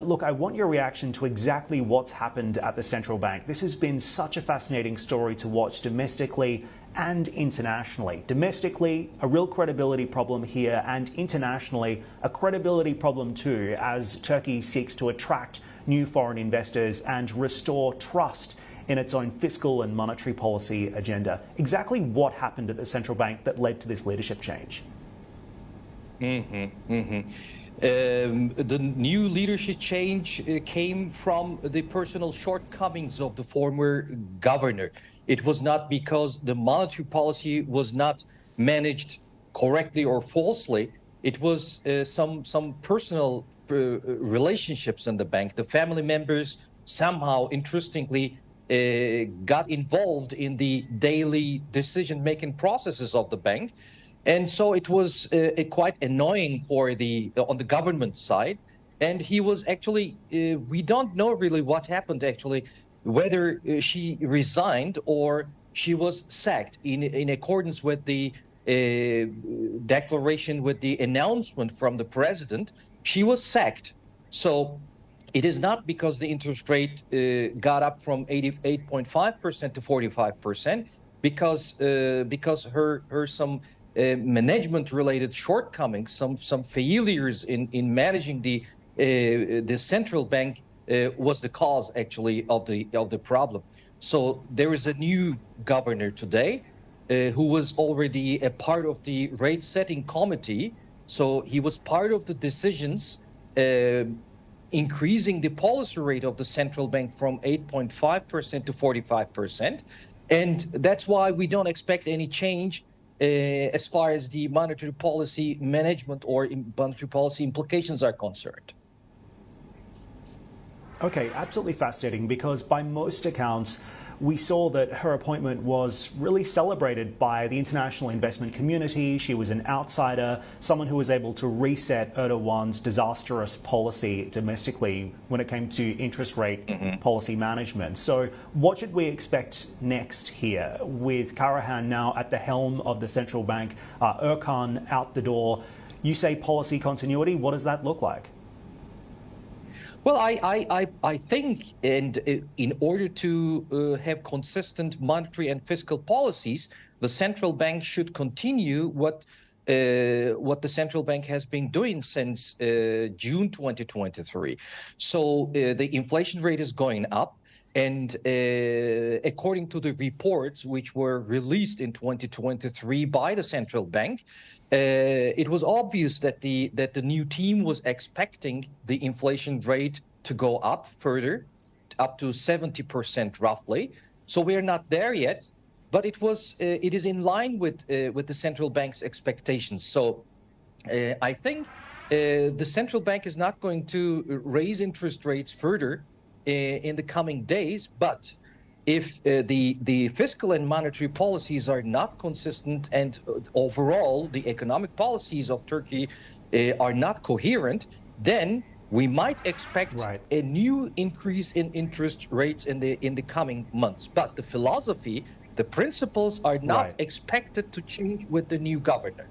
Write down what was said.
Look, I want your reaction to exactly what's happened at the central bank. This has been such a fascinating story to watch domestically and internationally. Domestically, a real credibility problem here, and internationally, a credibility problem too, as Turkey seeks to attract new foreign investors and restore trust in its own fiscal and monetary policy agenda. Exactly what happened at the central bank that led to this leadership change? The new leadership change came from the personal shortcomings of the former governor. It was not because the monetary policy was not managed correctly or falsely. It was some personal relationships in the bank. The family members somehow, interestingly, got involved in the daily decision-making processes of the bank. And so it was quite annoying for on the government side. And he was actually, we don't know really what happened actually, whether she resigned or she was sacked in accordance with the declaration, with the announcement from the president. She was sacked. So it is not because the interest rate got up from 88.5% to 45%, because her some management-related shortcomings, some failures in managing the central bank was the cause actually of the problem. So there is a new governor today who was already a part of the rate-setting committee. So he was part of the decisions increasing the policy rate of the central bank from 8.5% to 45%, and that's why we don't expect any change as far as the monetary policy management or monetary policy implications are concerned. Okay, absolutely fascinating, because by most accounts, we saw that her appointment was really celebrated by the international investment community. She was an outsider, someone who was able to reset Erdogan's disastrous policy domestically when it came to interest rate policy management. So what should we expect next here with Karahan now at the helm of the central bank, Erkan out the door? You say policy continuity. What does that look like? Well, I think, and in order to have consistent monetary and fiscal policies, the central bank should continue what the central bank has been doing since June 2023. So the inflation rate is going up. And according to the reports which were released in 2023 by the central bank, it was obvious that the new team was expecting the inflation rate to go up further, up to 70% roughly. So we are not there yet, but it is in line with the central bank's expectations. So I think the central bank is not going to raise interest rates further in the coming days, but if the fiscal and monetary policies are not consistent and overall the economic policies of Turkey are not coherent, then we might expect a new increase in interest rates in the coming months. But the philosophy, the principles are not expected to change with the new governor.